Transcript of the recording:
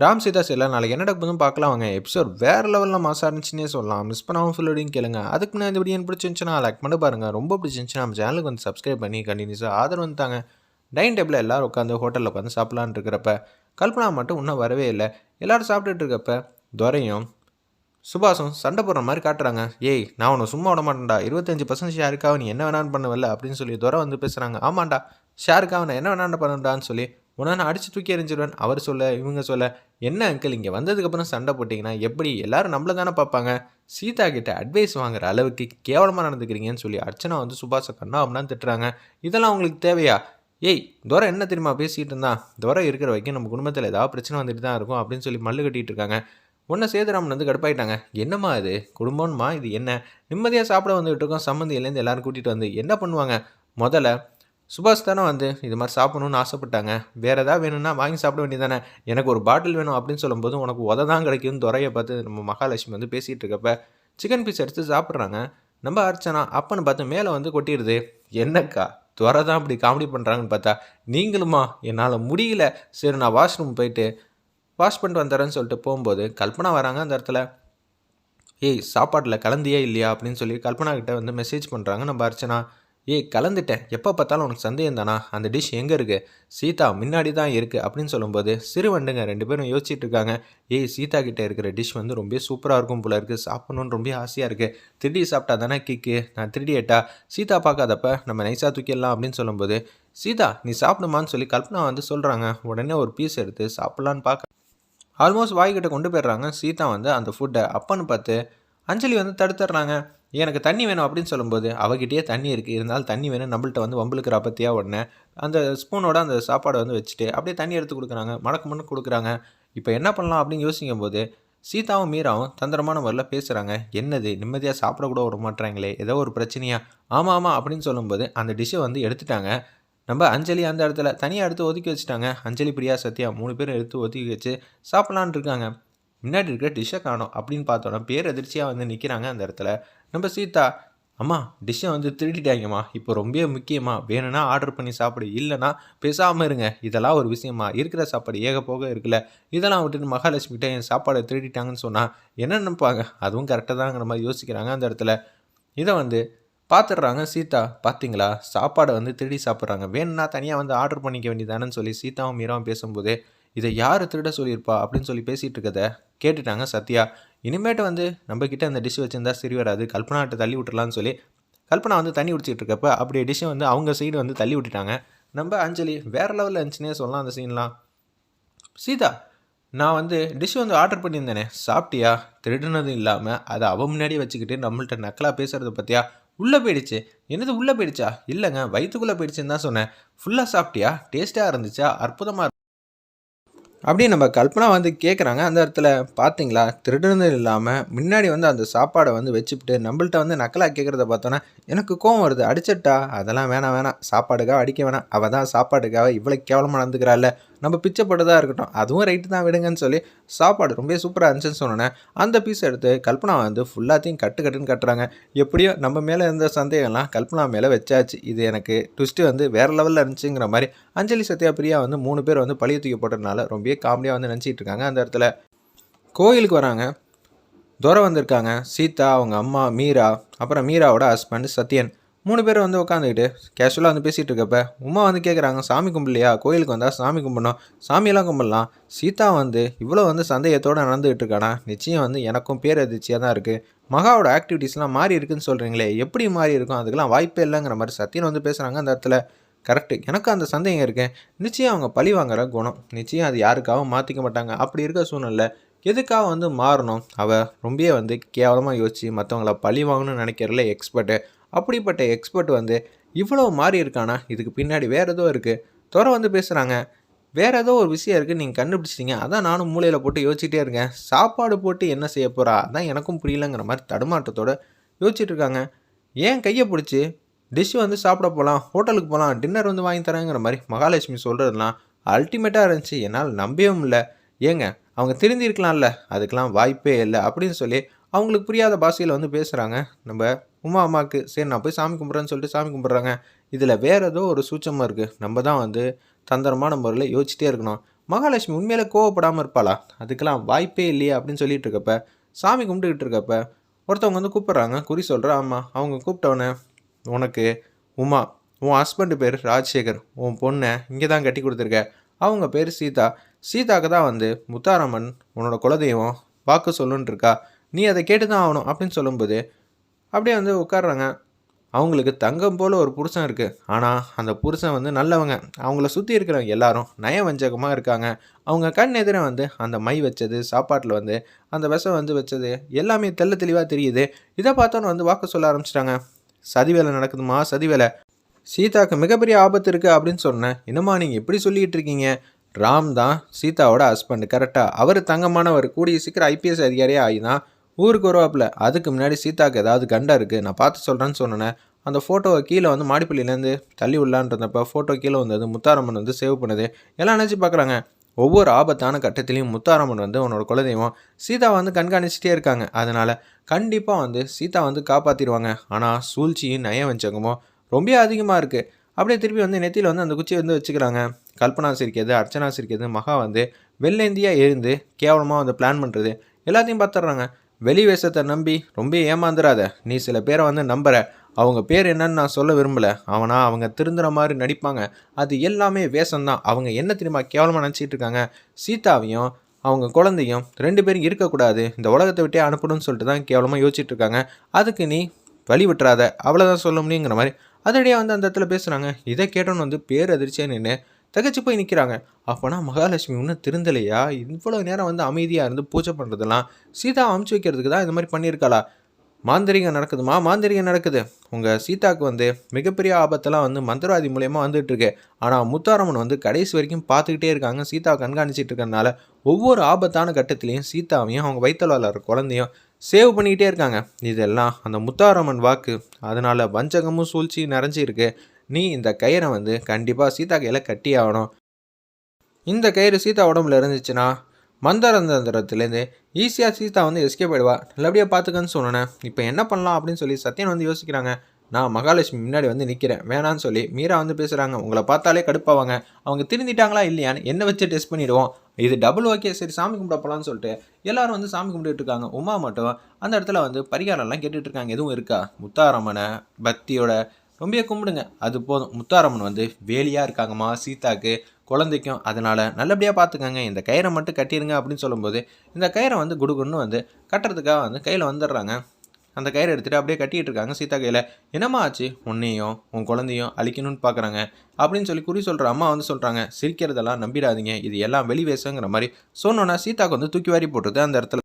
ராம் சீதா சரியில்ல. நாளைக்கு என்ன நடக்குதுன்னு பார்க்கலாம் வாங்க. எபிசோட் வேற லெவலில் மாசா இருந்துச்சுன்னே சொல்லலாம். மிஸ் பண்ணாமல் ஃபுல்லோடையும் கேளுங்க. அதுக்கு முன்னாடி இந்த வீடியோ பிடிச்சிருந்துச்சுன்னா லைக் பண்ணி பாருங்க. ரொம்ப பிடிச்சிருந்துச்சுன்னா நம்ம சேனலுக்கு வந்து சப்ஸ்கிரைப் பண்ணி கண்டினியூஸாக ஆதரவு வந்துட்டாங்க. டைனிங் டேபிளில் எல்லாரும் உட்காந்து ஹோட்டலில் உட்காந்து சாப்பிட்லான்னு இருக்கிறப்ப கல்பனா மட்டும் இன்னும் வரவே இல்லை. எல்லாரும் சாப்பிட்டுட்டு இருக்கப்ப துரையும் சுபாஷும் சண்டை போடுற மாதிரி காட்டுறாங்க. ஏய், நான் உன்னை சும்மா விட மாட்டேன்டா. 25% ஷேருக்காக நீ என்ன வேணான்னு பண்ணுவல அப்படின்னு சொல்லி துரை வந்து பேசுகிறாங்க. ஆமாண்டா, ஷேருக்காக நான் என்ன வேணான்னு பண்ணுடான்னு சொல்லி உன்னை நான் அடித்து தூக்கி எறிஞ்சிடுவேன். அவர் சொல்ல இவங்க சொல்ல, என்ன அங்கிள் இங்கே வந்ததுக்கப்புறம் சண்டை போட்டிங்கன்னா எப்படி? எல்லாரும் நம்மள தானே பார்ப்பாங்க. சீதா கிட்ட அட்வைஸ் வாங்குற அளவுக்கு கேவலமாக நடந்துக்கிறீங்கன்னு சொல்லி அர்ச்சனா வந்து சுபாஷை கண்ணா அப்படின்னு திட்டுறாங்க. இதெல்லாம் உங்களுக்கு தேவையா? ஏய், துரை என்ன தெரியுமா பேசிகிட்டு இருந்தான்? துரை இருக்கிற வரைக்கும் நம்ம குடும்பத்தில் ஏதாவது பிரச்சனை வந்துட்டு தான் இருக்கும் அப்படின்னு சொல்லி மல்லு கட்டிகிட்டு இருக்காங்க. உன்னை சேதுராமன் வந்து கடுப்பாயிட்டாங்க. என்னம்மா இது குடும்பம்மா, இது என்ன? நிம்மதியாக சாப்பிட வந்துகிட்டு இருக்கோம், சம்மந்தியிலேருந்து எல்லாரும் கூட்டிகிட்டு வந்து என்ன பண்ணுவாங்க? முதல்ல சுபாஷ் தானே வந்து இது மாதிரி சாப்பிடணும்னு ஆசைப்பட்டாங்க. வேறு ஏதாவது வேணும்னா வாங்கி சாப்பிட வேண்டியது தானே. எனக்கு ஒரு பாட்டில் வேணும் அப்படின்னு சொல்லும்போது உனக்கு உத தான் கிடைக்கும்னு துறையை பார்த்து நம்ம மகாலட்சுமி வந்து பேசிகிட்டு இருக்கப்ப சிக்கன் பீஸ் எடுத்து சாப்பிட்றாங்க. நம்ம அர்ச்சனா அப்பன்னு பார்த்து மேலே வந்து கொட்டிடுது. என்னக்கா துறை தான் இப்படி காமெடி பண்ணுறாங்கன்னு பார்த்தா நீங்களுமா? என்னால் முடியல, சரி நான் வாஷ்ரூம் போயிட்டு வாஷ் பண்ணிட்டு வந்துடுறேன்னு சொல்லிட்டு போகும்போது கல்பனா வராங்க. அந்த இடத்துல ஏய், சாப்பாட்டில் கலந்தியே இல்லையா அப்படின்னு சொல்லி கல்பனா கிட்டே வந்து மெசேஜ் பண்ணுறாங்க நம்ம அர்ச்சனா. ஏய், கலந்துட்டேன், எப்போ பார்த்தாலும் உனக்கு சந்தேகம் தானா? அந்த டிஷ் எங்கே இருக்குது? சீதா முன்னாடி தான் இருக்குது அப்படின்னு சொல்லும்போது சிறுவண்டுங்க ரெண்டு பேரும் யோசிச்சுட்டு இருக்காங்க. ஏய், சீதா கிட்டே இருக்கிற டிஷ் வந்து ரொம்ப சூப்பராக இருக்கும் போல இருக்குது, சாப்பிட்ணுன்னு ரொம்ப ஆசையாக இருக்குது. திருடி சாப்பிட்டா தானே கிக்கு, நான் திருடி ஏட்டா சீதா பார்க்காதப்ப நம்ம நைஸாக தூக்கிடலாம் அப்படின்னு சொல்லும்போது சீதா நீ சாப்பிடுமான்னு சொல்லி கல்பனா வந்து சொல்கிறாங்க. உடனே ஒரு பீஸ் எடுத்து சாப்பிட்லான்னு பார்க்க ஆல்மோஸ்ட் வாய்கிட்ட கொண்டு போயிடுறாங்க. சீதா வந்து அந்த ஃபுட்டை அப்பன்னு பார்த்து அஞ்சலி வந்து தடுத்துடுறாங்க. எனக்கு தண்ணி வேணும் அப்படின்னு சொல்லும்போது அவகிட்டயே தண்ணி இருக்குது, இருந்தாலும் தண்ணி வேணும் நம்மள்ட்ட வந்து வம்புலுக்கிற பற்றியா உடனே அந்த ஸ்பூனோட அந்த சாப்பாடை வந்து வச்சுட்டு அப்படியே தண்ணி எடுத்து கொடுக்குறாங்க. மணக்கு மணக்கு கொடுக்குறாங்க. இப்போ என்ன பண்ணலாம் அப்படின்னு யோசிக்கும் போது சீதாவும் மீராவும் தந்திரமான முறையில் பேசுகிறாங்க. என்னது நிம்மதியாக சாப்பிடக்கூட விட மாட்டாங்களே, ஏதோ ஒரு பிரச்சனையா? ஆமாம் ஆமாம் அப்படின்னு சொல்லும்போது அந்த டிஷ்ஷை வந்து எடுத்துட்டாங்க. நம்ம அஞ்சலி அந்த இடத்துல தனியாக எடுத்து ஒதுக்கி வச்சுட்டாங்க. அஞ்சலி, பிரியா, சத்யா 3 பேரும் எடுத்து ஒதுக்கி வச்சு சாப்பிட்லான்னு இருக்காங்க. முன்னாடி இருக்கிற டிஷ்ஷை காணோம் அப்படின்னு பார்த்தோன்னா பேர் எதிர்ச்சியாக வந்து நிற்கிறாங்க அந்த இடத்துல. நம்ம சீதா, அம்மா டிஷ்ஷை வந்து திருடிட்டாங்கம்மா, இப்போ ரொம்ப முக்கியமாக வேணும்னா ஆர்டர் பண்ணி சாப்பிடு, இல்லைனா பேசாமல் இருங்க. இதெல்லாம் ஒரு விஷயமா? இருக்கிற சாப்பாடு ஏக போக இருக்குல்ல, இதெல்லாம் விட்டுட்டு மகாலட்சுமிகிட்ட என் சாப்பாடை திருடிட்டாங்கன்னு சொன்னால் என்ன நினைப்பாங்க? அதுவும் கரெக்டாக தாங்கிற மாதிரி யோசிக்கிறாங்க அந்த இடத்துல. இதை வந்து பார்த்துடுறாங்க சீதா. பார்த்தீங்களா, சாப்பாடை வந்து திருடி சாப்பிட்றாங்க, வேணும்னா தனியாக வந்து ஆர்டர் பண்ணிக்க வேண்டியதானன்னு சொல்லி சீதாவும் மீராவும் பேசும்போது இதை யார் திருட சொல்லியிருப்பா அப்படின்னு சொல்லி பேசிகிட்டு இருக்கத கேட்டுட்டாங்க சத்யா. இனிமேட்டு வந்து நம்மக்கிட்ட அந்த டிஷ் வச்சுருந்தா சரி வராது, கல்பனாட்ட தள்ளி விட்டுறலான்னு சொல்லி கல்பனா வந்து தண்ணி குடிச்சிட்டு இருக்கப்ப அப்படியே டிஷ்ஷை வந்து அவங்க சைடு வந்து தள்ளி விட்டுட்டாங்க. நம்ம அஞ்சலி வேறு லெவலில் இருந்துச்சுன்னே சொல்லலாம் அந்த சீன்லாம். சீதா, நான் வந்து டிஷ் வந்து ஆர்டர் பண்ணியிருந்தேனே, சாப்பிட்டியா? திருடுனது இல்லாமல் அதை அவன் முன்னாடியே வச்சுக்கிட்டு நம்மள்ட்ட நக்கலாக பேசுகிறத பற்றியா? உள்ளே போயிடுச்சு. என்னது உள்ளே போயிடுச்சா? இல்லைங்க, வயிற்றுக்குள்ளே போயிடுச்சுன்னு தான் சொன்னேன். ஃபுல்லாக சாப்பிட்டியா? டேஸ்ட்டாக இருந்துச்சா? அற்புதமாக அப்படி நம்ம கல்பனா வந்து கேட்குறாங்க. அந்த இடத்துல பார்த்தீங்களா, திருடுனது இல்லாமல் முன்னாடி வந்து அந்த சாப்பாடை வந்து வச்சுப்பிட்டு நம்மள்ட்ட வந்து நக்கலாக கேட்குறத பார்த்தோன்னா எனக்கு கோவம் வருது. அடிச்சிட்டா? அதெல்லாம் வேணாம் வேணாம், சாப்பாடுக்காக அடிக்க வேணாம். அவள் தான் சாப்பாட்டுக்காக இவ்வளோ கேவலமாக நடந்துக்கிறாள்ல, நம்ம பிச்சைப்பட்டதாக இருக்கட்டும், அதுவும் ரைட்டு தான் விடுங்கன்னு சொல்லி சாப்பாடு ரொம்ப சூப்பராக இருந்துச்சுன்னு சொன்னோன்னே அந்த பீஸ் எடுத்து கல்பனா வந்து ஃபுல்லாத்தையும் கட்டுன்னு கட்டுறாங்க. எப்படியோ நம்ம மேலே இருந்த சந்தேகம்லாம் கல்பனா மேலே வச்சாச்சு. இது எனக்கு ட்விஸ்ட்டு வந்து வேறு லெவலில் இருந்துச்சுங்கிற மாதிரி அஞ்சலி, சத்யா, பிரியா வந்து 3 பேர் வந்து பழிய தூக்கி போட்டதுனால ரொம்ப காமெடியாக வந்து நினச்சிட்டு இருக்காங்க. அந்த இடத்துல கோயிலுக்கு வராங்க. துரை வந்திருக்காங்க. சீதா, அவங்க அம்மா மீரா, அப்புறம் மீராவோட ஹஸ்பண்ட் சத்யன் 3 பேர் வந்து உட்காந்துக்கிட்டு கேஷுவலாக வந்து பேசிகிட்டு இருக்கப்ப உமா வந்து கேட்குறாங்க, சாமி கும்பிடலையா? கோயிலுக்கு வந்தால் சாமி கும்பிடணும், சாமியெல்லாம் கும்பிடலாம். சீதா வந்து இவ்வளோ வந்து சந்தேகத்தோடு நடந்துகிட்டு இருக்கானா? நிச்சயம் வந்து எனக்கும் பேர் அதிர்ச்சியாக தான் இருக்குது. மகாவோட ஆக்டிவிட்டீஸ்லாம் மாறி இருக்குன்னு சொல்கிறீங்களே, எப்படி மாறி இருக்கும்? அதுக்கெல்லாம் வாய்ப்பே இல்லைங்கிற மாதிரி சத்யன் வந்து பேசுகிறாங்க அந்த இடத்துல. கரெக்டு, எனக்கும் அந்த சந்தேகம் இருக்குது. நிச்சயம் அவங்க பழி வாங்குற குணம், நிச்சயம் அது யாருக்காகவும் மாற்றிக்க மாட்டாங்க. அப்படி இருக்க சூழ்நிலை எதுக்காக வந்து மாறணும்? அவள் ரொம்பவே வந்து கேவலமாக யோசிச்சு மற்றவங்கள பழி வாங்கணும்னு நினைக்கிறதுல எக்ஸ்பர்ட்டு. அப்படிப்பட்ட எக்ஸ்பர்ட் வந்து இவ்வளோ மாறி இருக்கானா? இதுக்கு பின்னாடி வேறு ஏதோ இருக்குது. துறை வந்து பேசுகிறாங்க, வேறு ஏதோ ஒரு விஷயம் இருக்குது, நீங்கள் கண்டுபிடிச்சிட்டிங்க. அதான் நானும் மூளையில் போட்டு யோசிச்சுட்டே இருக்கேன். சாப்பாடு போட்டு என்ன செய்ய போகிறா? அதான் எனக்கும் புரியலங்கிற மாதிரி தடுமாற்றத்தோடு யோசிச்சுட்டு இருக்காங்க. ஏன் கையை பிடிச்சி டிஷ் வந்து சாப்பிட போகலாம், ஹோட்டலுக்கு போகலாம், டின்னர் வந்து வாங்கி தரேங்கிற மாதிரி மகாலட்சுமி சொல்கிறதுலாம் அல்டிமேட்டாக இருந்துச்சு. என்னால் நம்பவும் இல்லை. ஏங்க, அவங்க திருந்திருக்கலாம்ல, அதுக்கெலாம் வாய்ப்பே இல்லை அப்படின்னு சொல்லி அவங்களுக்கு புரியாத பாஷையில் வந்து பேசுகிறாங்க. நம்ம உமா அம்மாவுக்கு சரி நான் போய் சாமி கும்பிட்றேன்னு சொல்லிட்டு சாமி கும்பிட்றாங்க. இதில் வேறு ஏதோ ஒரு சூட்சமாக இருக்குது. நம்ம தான் வந்து தந்திரமான முறையில் யோசிச்சிட்டே இருக்கணும். மகாலட்சுமி உண்மையிலே கோவப்படாமல் இருப்பாளா? அதுக்கெல்லாம் வாய்ப்பே இல்லையே அப்படின்னு சொல்லிட்டு இருக்கப்ப, சாமி கும்பிட்டுக்கிட்டு இருக்கப்ப ஒருத்தவங்க வந்து கூப்பிட்றாங்க. குறி சொல்கிறா அம்மா. அவங்க கூப்பிட்டவொடனே, உனக்கு உமா, உன் ஹஸ்பண்டு பேர் ராஜசேகர், உன் பொண்ணை இங்கே தான் கட்டி கொடுத்துருக்க, அவங்க பேர் சீதா. சீதாக்கு தான் வந்து முத்தாரம்மன் உன்னோட குலதெய்வம் வாக்கு சொல்லுன்னு இருக்கா, நீ அதை கேட்டு தான் ஆகணும் அப்படின்னு சொல்லும்போது அப்படியே வந்து உட்காடுறாங்க. அவங்களுக்கு தங்கம் போல் ஒரு புருஷன் இருக்குது. ஆனால் அந்த புருஷன் வந்து நல்லவங்க. அவங்கள சுற்றி இருக்கிறவங்க எல்லாரும் நயவஞ்சகமாக இருக்காங்க. அவங்க கண் எதிர வந்து அந்த மை வச்சது, சாப்பாட்டில் வந்து அந்த விஷம் வந்து வச்சது எல்லாமே தெள்ள தெளிவாக தெரியுது. இதை பார்த்தோன்னு வந்து வாக்கு சொல்ல ஆரம்பிச்சிட்டாங்க. சதி வேலை நடக்குதுமா, சதி வேலை. சீதாவுக்கு மிகப்பெரிய ஆபத்து இருக்குது அப்படின்னு சொன்னேன். என்னம்மா நீங்கள் எப்படி சொல்லிகிட்டு இருக்கீங்க? ராம் தான் சீதாவோட ஹஸ்பண்ட், கரெக்டாக? அவர் தங்கமானவர். கூடிய சீக்கிரம் ஐபிஎஸ் அதிகாரியாக ஆகி தான் ஊருக்கு வருவாப்பில். அதுக்கு முன்னாடி சீதாவுக்கு ஏதாவது கண்டா இருக்குது, நான் பார்த்து சொல்கிறேன்னு சொன்னேன். அந்த ஃபோட்டோவை கீழே வந்து மாடிப்பள்ளியிலேருந்து தள்ளி விடலான்றப்ப ஃபோட்டோ கீழே வந்தது. முத்தாரம்மன் வந்து சேவ் பண்ணுது. எல்லாம் நினச்சி பார்க்குறாங்க. ஒவ்வொரு ஆபத்தான கட்டத்திலையும் முத்தாரம்மன் வந்து உன்னோட குலதெய்வம் சீதா வந்து கண்காணிச்சிட்டே இருக்காங்க. அதனால் கண்டிப்பாக வந்து சீதா வந்து காப்பாற்றிடுவாங்க. ஆனால் சூழ்ச்சியும் நயவஞ்சகமும் ரொம்ப அதிகமாக இருக்குது. அப்படியே திருப்பி வந்து நெத்தியில் வந்து அந்த குச்சியை வந்து வச்சுக்கிறாங்க. கல்பனா சிரிக்கிறது, அர்ச்சனா சிரிக்கிறது, மகா வந்து வெள்ளேந்தியாக எழுந்து கேவலமாக வந்து பிளான் பண்ணுறது எல்லாத்தையும் பார்த்துட்றாங்க. வெளி வேஷத்தை நம்பி ரொம்ப ஏமாந்துடாத. நீ சில பேரை வந்து நம்புற. அவங்க பேர் என்னன்னு நான் சொல்ல விரும்பலை. அவங்க திருந்துற மாதிரி நடிப்பாங்க. அது எல்லாமே வேஷம்தான். அவங்க என்ன தெரியுமா கேவலமாக நினச்சிட்டு இருக்காங்க? சீதாவையும் அவங்க குழந்தையும் 2 பேரும் இருக்கக்கூடாது, இந்த உலகத்தை விட்டே அனுப்பணும்னு சொல்லிட்டு தான் கேவலமாக யோசிச்சுட்டு இருக்காங்க. அதுக்கு நீ வழி விட்டுறாத, அவ்வளோதான் சொல்ல முடியுங்கிற மாதிரி அதடியாக வந்து அந்த இடத்துல பேசுகிறாங்க. இதை கேட்டோன்னு வந்து பேரதிர்ச்சியாக நின்று தகச்சு போய் நிற்கிறாங்க. அப்போனா மகாலட்சுமி இன்னும் திருந்தலையா? இவ்வளோ நேரம் வந்து அமைதியாக இருந்து பூஜை பண்ணுறதெல்லாம் சீதா அமுச்சு வைக்கிறதுக்கு தான் இந்த மாதிரி பண்ணியிருக்காளா? மாந்திரிகம் நடக்குதுமா, மாந்திரிகம் நடக்குது. உங்கள் சீதாவுக்கு வந்து மிகப்பெரிய ஆபத்தெல்லாம் வந்து மந்திரவாதி மூலயமா வந்துட்டுருக்கு. ஆனால் முத்தாரம்மன் வந்து கடைசி வரைக்கும் பார்த்துக்கிட்டே இருக்காங்க. சீதாவை கண்காணிச்சிட்டு இருக்கிறதுனால ஒவ்வொரு ஆபத்தான கட்டத்திலையும் சீதாவையும் அவங்க வயிற்றில் வளர்கிற குழந்தையும் சேவ் பண்ணிக்கிட்டே இருக்காங்க. இதெல்லாம் அந்த முத்தாரம்மன் வாக்கு. அதனால் வஞ்சகமும் சூழ்ச்சியும் நிறைஞ்சிருக்கு. நீ இந்த கயிறை வந்து கண்டிப்பாக சீதா கையில் கட்டி ஆகணும். இந்த கயிறு சீதா உடம்புல இருந்துச்சுன்னா மந்தரந்திரத்துலேருந்து ஈஸியாக சீதா வந்து எஸ்கேப் ஆகிடுவா. நல்லபடியாக பார்த்துக்கன்னு சொன்னேன். இப்போ என்ன பண்ணலாம் அப்படின்னு சொல்லி சத்யன் வந்து யோசிக்கிறாங்க. நான் மகாலட்சுமி முன்னாடி வந்து நிற்கிறேன் வேணான்னு சொல்லி மீரா வந்து பேசுகிறாங்க. உங்களை பார்த்தாலே கடுப்பாவாங்க. அவங்க திருந்திட்டாங்களா இல்லையான்னு என்ன வச்சு டெஸ்ட் பண்ணிவிடுவோம். இது டபுள் ஓகே, சரி சாமி கும்பிட போகலான்னு சொல்லிட்டு எல்லாரும் வந்து சாமி கும்பிட்டு இருக்காங்க. உமா மட்டும் அந்த இடத்துல வந்து பரிகாரம்லாம் கேட்டுட்டு இருக்காங்க. எதுவும் இருக்கா? முத்தாரம்மனை பக்தியோட ரொம்ப கும்பிடுங்க, அது போதும். முத்தாரம்மன் வந்து வேலியாக இருக்காங்கம்மா சீதாக்கு குழந்தைக்கும். அதனால் நல்லபடியாக பார்த்துக்கங்க. இந்த கயிறை மட்டும் கட்டிடுங்க அப்படின்னு சொல்லும்போது இந்த கயிறை வந்து குடுகுன்னு வந்து கட்டுறதுக்காக வந்து கையில் வந்துடுறாங்க. அந்த கயிறை எடுத்துகிட்டு அப்படியே கட்டிகிட்டு இருக்காங்க சீதா கையில். என்னம்மா ஆச்சு? உன்னையும் உன் குழந்தையும் அழிக்கணும்னு பார்க்குறாங்க அப்படின்னு சொல்லி குறி சொல்கிற அம்மா வந்து சொல்கிறாங்க. சிரிக்கிறதெல்லாம் நம்பிடாதீங்க, இது எல்லாம் வெளி வேஷங்கிற மாதிரி சொன்னோன்னா சீதாக்கு வந்து தூக்கி வாரி போட்டுருது அந்த இடத்துல.